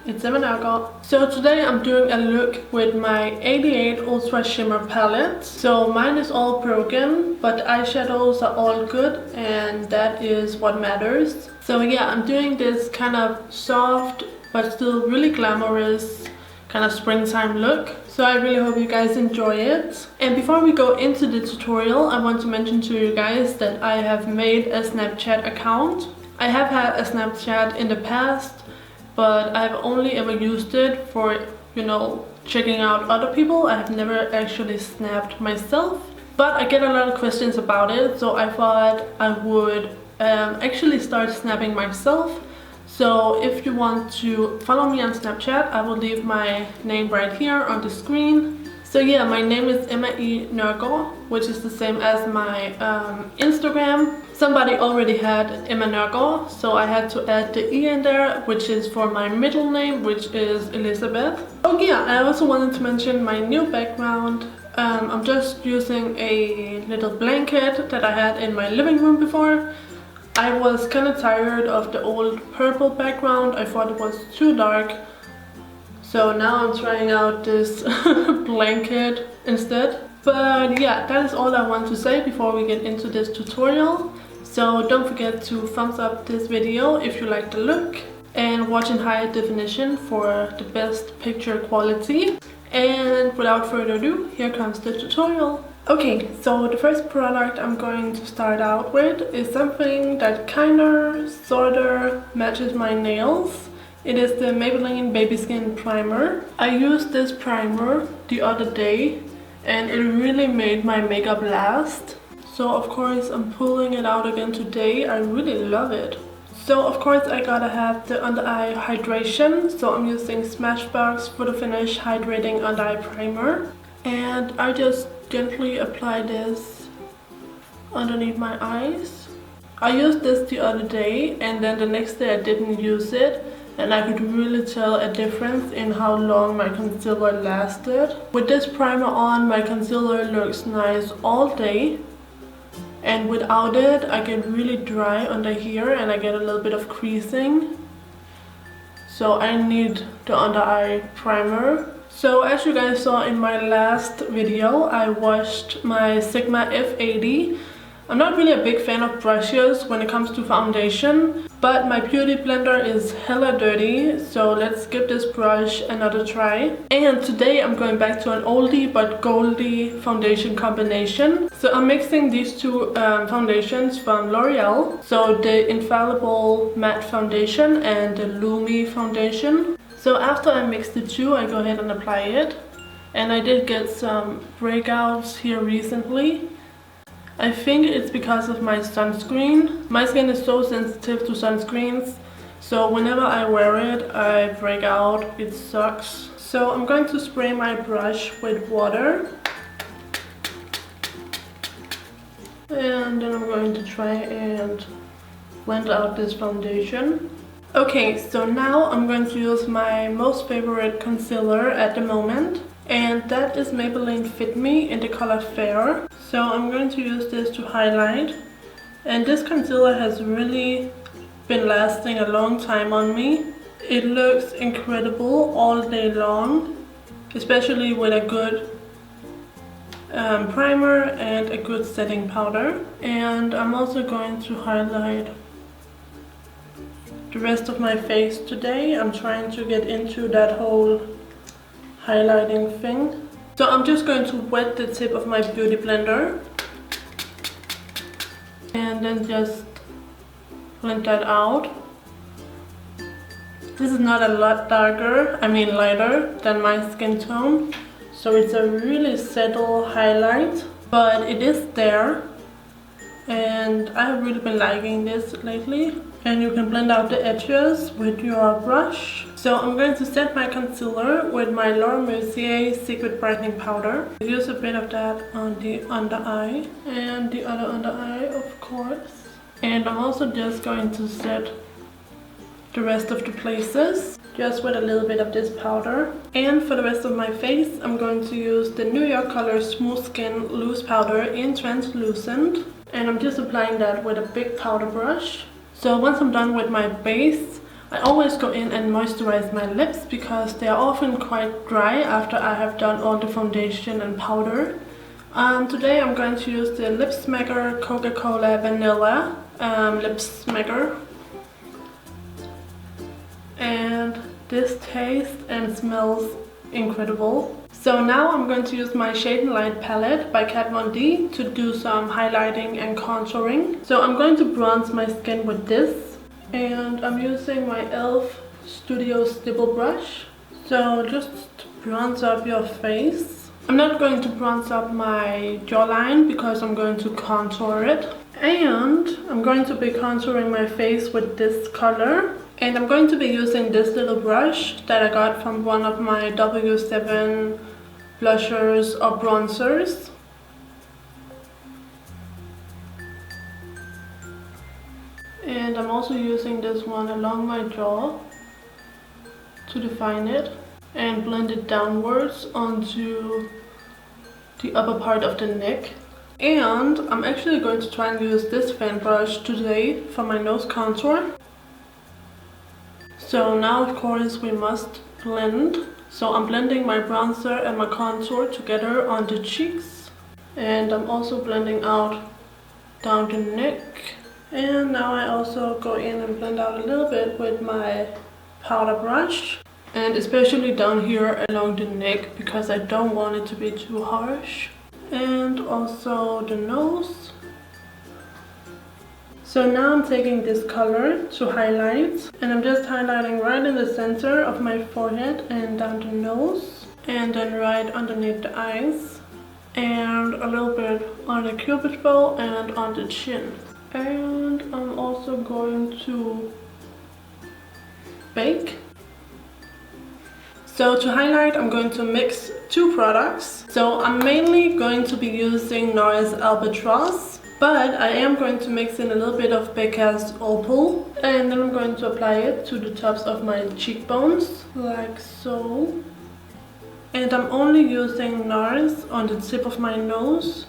It's Nørgaard. So today I'm doing a look with my 88 Ultra Shimmer palette. So mine is all broken, but the eyeshadows are all good, and that is what matters. So yeah, I'm doing this kind of soft but still really glamorous kind of springtime look. So I really hope you guys enjoy it. And before we go into the tutorial, I want to mention to you guys that I have made a Snapchat account. I have had a Snapchat in the past, but I've only ever used it for, you know, checking out other people. I have never actually snapped myself, but I get a lot of questions about it, so I thought I would actually start snapping myself. So if you want to follow me on Snapchat, I will leave my name right here on the screen. So yeah, my name is Emma E. Nørgaard, which is the same as my Instagram. Somebody already had Emma Nørgaard, so I had to add the E in there, which is for my middle name, which is Elizabeth. Oh yeah, I also wanted to mention my new background. I'm just using a little blanket that I had in my living room before. I was kind of tired of the old purple background. I thought it was too dark. So now I'm trying out this blanket instead. But yeah, that is all I want to say before we get into this tutorial. So don't forget to thumbs up this video if you like the look, and watch in high definition for the best picture quality. And without further ado, here comes the tutorial. Okay, so the first product I'm going to start out with is something that kinda, sorta matches my nails. It is the Maybelline Baby Skin Primer. I used this primer the other day and it really made my makeup last. So of course I'm pulling it out again today. I really love it. So of course I gotta have the under eye hydration. So I'm using Smashbox Photo Finish Hydrating Under Eye Primer. And I just gently apply this underneath my eyes. I used this the other day and then the next day I didn't use it. And I could really tell a difference in how long my concealer lasted. With this primer on, my concealer looks nice all day. And without it, I get really dry under here and I get a little bit of creasing. So I need the under eye primer. So as you guys saw in my last video, I washed my Sigma F80. I'm not really a big fan of brushes when it comes to foundation, but my beauty blender is hella dirty, so let's give this brush another try. And today I'm going back to an oldie but goldie foundation combination. So I'm mixing these two foundations from L'Oreal, so the Infallible matte foundation and the Lumi foundation. So after I mix the two, I go ahead and apply it. And I did get some breakouts here recently. I think it's because of my sunscreen. My skin is so sensitive to sunscreens, so whenever I wear it, I break out. It sucks. So I'm going to spray my brush with water. And then I'm going to try and blend out this foundation. Okay, so now I'm going to use my most favorite concealer at the moment. And that is Maybelline Fit Me in the color Fair. So I'm going to use this to highlight. And this concealer has really been lasting a long time on me. It looks incredible all day long, especially with a good primer and a good setting powder. And I'm also going to highlight the rest of my face today. I'm trying to get into that whole highlighting thing. So I'm just going to wet the tip of my beauty blender and then just blend that out. This is not a lot darker, I mean lighter than my skin tone, so it's a really subtle highlight, but it is there and I have really been liking this lately. And you can blend out the edges with your brush. So I'm going to set my concealer with my Mercier Secret Brightening Powder. Use a bit of that on the under eye and the other under eye, of course. And I'm also just going to set the rest of the places, just with a little bit of this powder. And for the rest of my face, I'm going to use the Nørgaard color Smooth Skin Loose Powder in Translucent. And I'm just applying that with a big powder brush. So once I'm done with my base, I always go in and moisturize my lips because they are often quite dry after I have done all the foundation and powder. Today I'm going to use the Lip Smacker Coca-Cola Vanilla Lip Smacker. And this tastes and smells incredible. So now I'm going to use my Shade and Light palette by Kat Von D to do some highlighting and contouring. So I'm going to bronze my skin with this. And I'm using my e.l.f. Studio Stipple Brush. So just bronze up your face. I'm not going to bronze up my jawline because I'm going to contour it. And I'm going to be contouring my face with this color. And I'm going to be using this little brush that I got from one of my W7 blushers or bronzers. And I'm also using this one along my jaw to define it and blend it downwards onto the upper part of the neck. And I'm actually going to try and use this fan brush today for my nose contour. So now of course we must blend. So I'm blending my bronzer and my contour together on the cheeks. And I'm also blending out down the neck. And now I also go in and blend out a little bit with my powder brush. And especially down here along the neck because I don't want it to be too harsh. And also the nose. So now I'm taking this color to highlight, and I'm just highlighting right in the center of my forehead and down the nose, and then right underneath the eyes, and a little bit on the cupid bow and on the chin. And I'm also going to bake. So to highlight, I'm going to mix two products. So I'm mainly going to be using NARS Albatross, but I am going to mix in a little bit of Becca's Opal, and then I'm going to apply it to the tops of my cheekbones, like so. And I'm only using NARS on the tip of my nose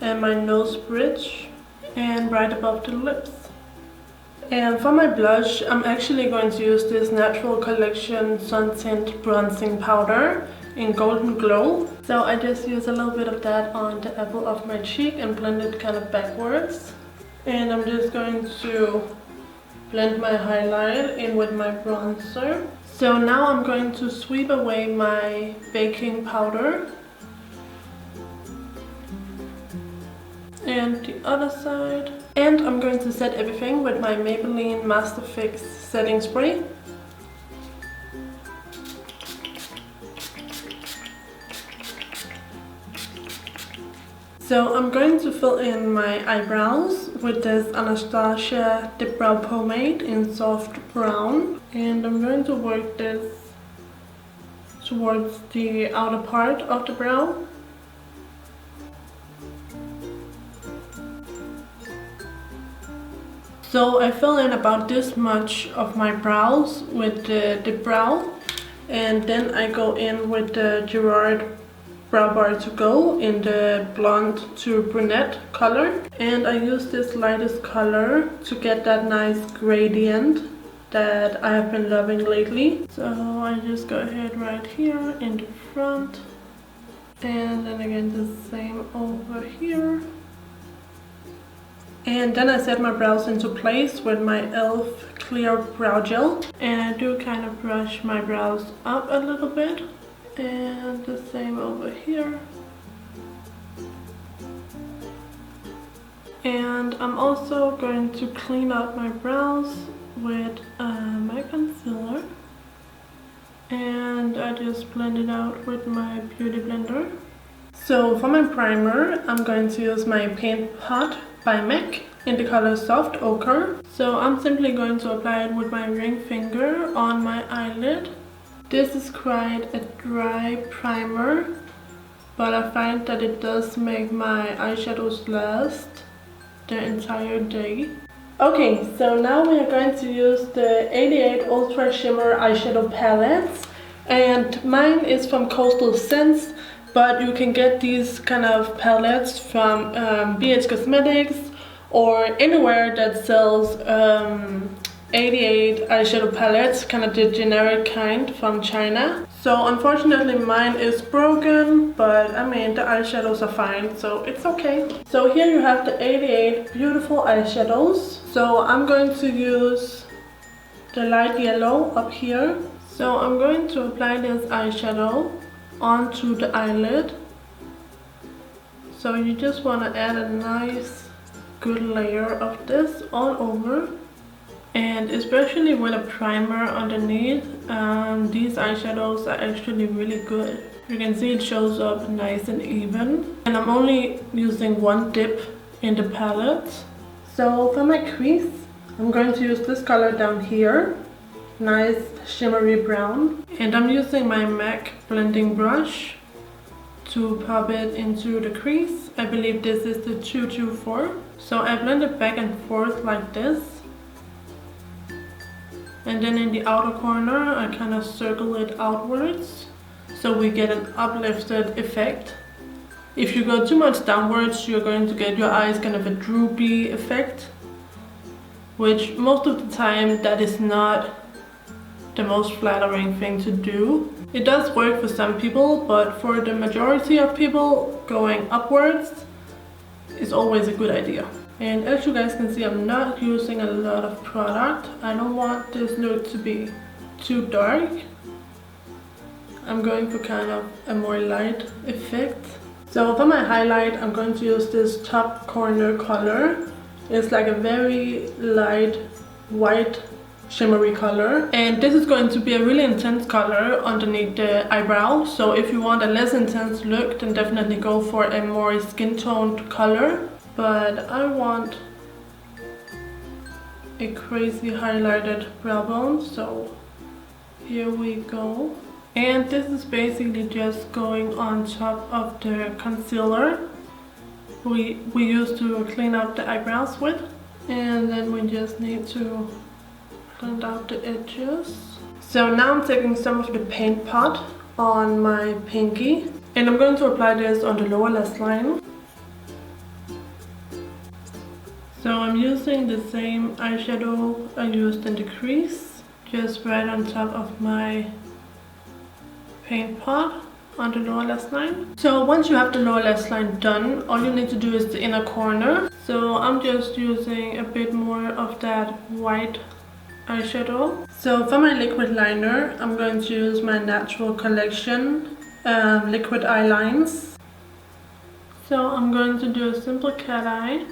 and my nose bridge and right above the lips. And for my blush, I'm actually going to use this Natural Collection Sun Tint Bronzing Powder in Golden Glow. So I just use a little bit of that on the apple of my cheek and blend it kind of backwards. And I'm just going to blend my highlight in with my bronzer. So now I'm going to sweep away my baking powder. And the other side. And I'm going to set everything with my Maybelline Master Fix setting spray. So I'm going to fill in my eyebrows with this Anastasia Dip Brow Pomade in Soft Brown. And I'm going to work this towards the outer part of the brow. So I fill in about this much of my brows with the Dip Brow, and then I go in with the Jord Brow Bar to Go in the blonde to brunette color. And I use this lightest color to get that nice gradient that I have been loving lately. So I just go ahead right here in the front, and then again the same over here. And then I set my brows into place with my e.l.f. Clear Brow Gel. And I do kind of brush my brows up a little bit. And the same over here. And I'm also going to clean out my brows with my concealer. And I just blend it out with my beauty blender. So for my primer, I'm going to use my Paint Pot by MAC in the color Soft Ochre. So I'm simply going to apply it with my ring finger on my eyelid. This is quite a dry primer, but I find that it does make my eyeshadows last the entire day. Okay, so now we are going to use the 88 Ultra Shimmer eyeshadow palettes, and mine is from Coastal Scents, but you can get these kind of palettes from BH Cosmetics or anywhere that sells 88 eyeshadow palettes, kind of the generic kind from China. So unfortunately mine is broken, but I mean the eyeshadows are fine, so it's okay. So here you have the 88 beautiful eyeshadows. So I'm going to use the light yellow up here. So I'm going to apply this eyeshadow onto the eyelid. So you just want to add a nice good layer of this all over. And especially with a primer underneath, these eyeshadows are actually really good. You can see it shows up nice and even. And I'm only using one dip in the palette. So for my crease, I'm going to use this color down here. Nice shimmery brown. And I'm using my MAC blending brush to pop it into the crease. I believe this is the 224. So I blend it back and forth like this. And then in the outer corner, I kind of circle it outwards, so we get an uplifted effect. If you go too much downwards, you're going to get your eyes kind of a droopy effect, which most of the time that is not the most flattering thing to do. It does work for some people, but for the majority of people, going upwards is always a good idea. And as you guys can see, I'm not using a lot of product. I don't want this look to be too dark. I'm going for kind of a more light effect. So for my highlight, I'm going to use this top corner color. It's like a very light white shimmery color. And this is going to be a really intense color underneath the eyebrow. So if you want a less intense look, then definitely go for a more skin toned color. But I want a crazy highlighted brow bone, so here we go. And this is basically just going on top of the concealer we used to clean up the eyebrows with. And then we just need to blend out the edges. So now I'm taking some of the paint pot on my pinky, and I'm going to apply this on the lower lash line. So I'm using the same eyeshadow I used in the crease, just right on top of my paint pot on the lower lash line. So once you have the lower lash line done, all you need to do is the inner corner. So I'm just using a bit more of that white eyeshadow. So for my liquid liner, I'm going to use my Natural Collection liquid eye lines. So I'm going to do a simple cat eye.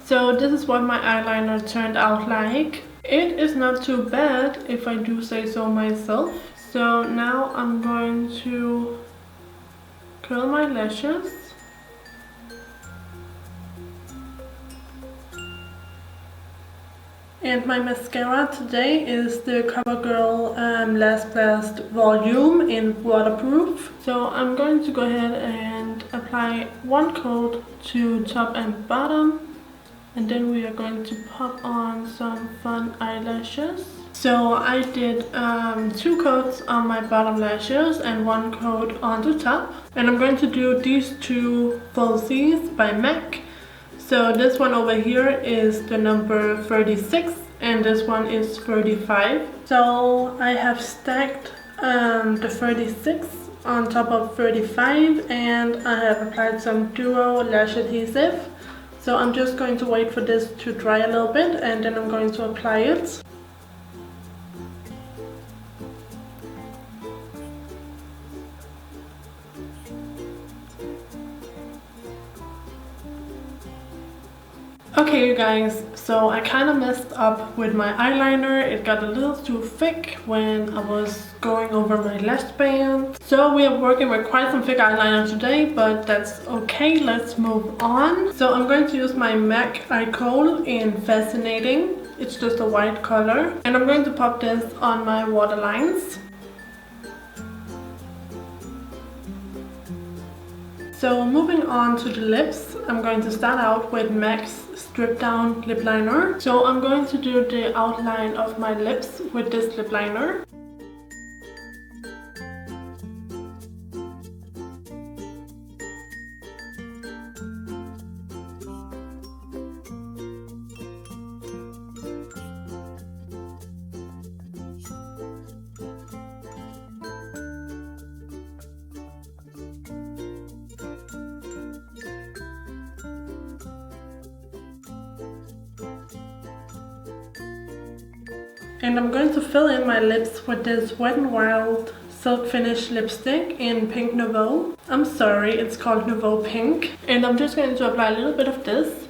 So this is what my eyeliner turned out like. It is not too bad, if I do say so myself. So now I'm going to curl my lashes. And my mascara today is the CoverGirl Last Blast Volume in Waterproof. So I'm going to go ahead and apply one coat to top and bottom. And then we are going to pop on some fun eyelashes. So I did 2 coats on my bottom lashes and 1 coat on the top. And I'm going to do these 2 falsies by MAC. So this one over here is the number 36 and this one is 35. So I have stacked the 36 on top of 35 and I have applied some Duo lash adhesive. So I'm just going to wait for this to dry a little bit and then I'm going to apply it. Okay you guys, so I kind of messed up with my eyeliner. It got a little too thick when I was going over my lash band. So we are working with quite some thick eyeliner today, but that's okay. Let's move on. So I'm going to use my MAC Eye Kohl in Fascinating. It's just a white color. And I'm going to pop this on my waterlines. So moving on to the lips, I'm going to start out with MAC's Strip Down Lip Liner. So I'm going to do the outline of my lips with this lip liner. And I'm going to fill in my lips with this Wet n Wild Silk Finish lipstick in Pink Nouveau. I'm sorry, it's called Nouveau Pink. And I'm just going to apply a little bit of this.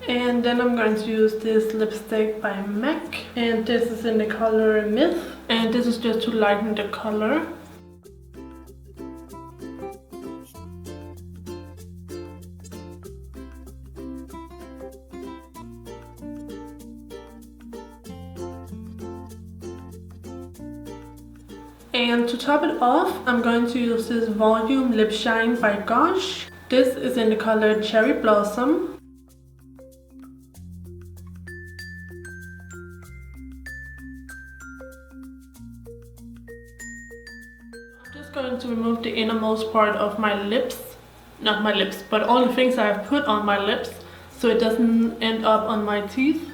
And then I'm going to use this lipstick by MAC. And this is in the color Myth. And this is just to lighten the color. And to top it off, I'm going to use this Volume Lip Shine by Gosh. This is in the color Cherry Blossom. I'm just going to remove the innermost part of my lips. Not my lips, but all the things I have put on my lips, so it doesn't end up on my teeth.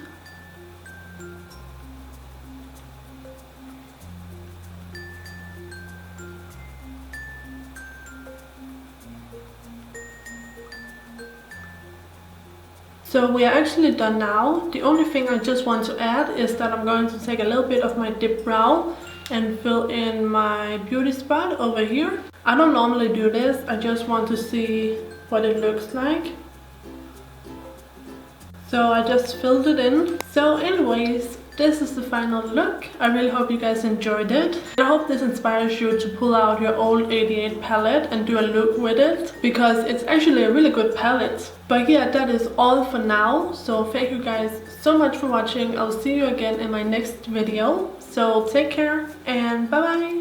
So we are actually done now. The only thing I just want to add is that I'm going to take a little bit of my dip brow and fill in my beauty spot over here. I don't normally do this, I just want to see what it looks like. So I just filled it in. So anyways, this is the final look. I really hope you guys enjoyed it. I hope this inspires you to pull out your old 88 palette and do a look with it, because it's actually a really good palette. But yeah, that is all for now. So thank you guys so much for watching. I'll see you again in my next video. So take care and bye bye.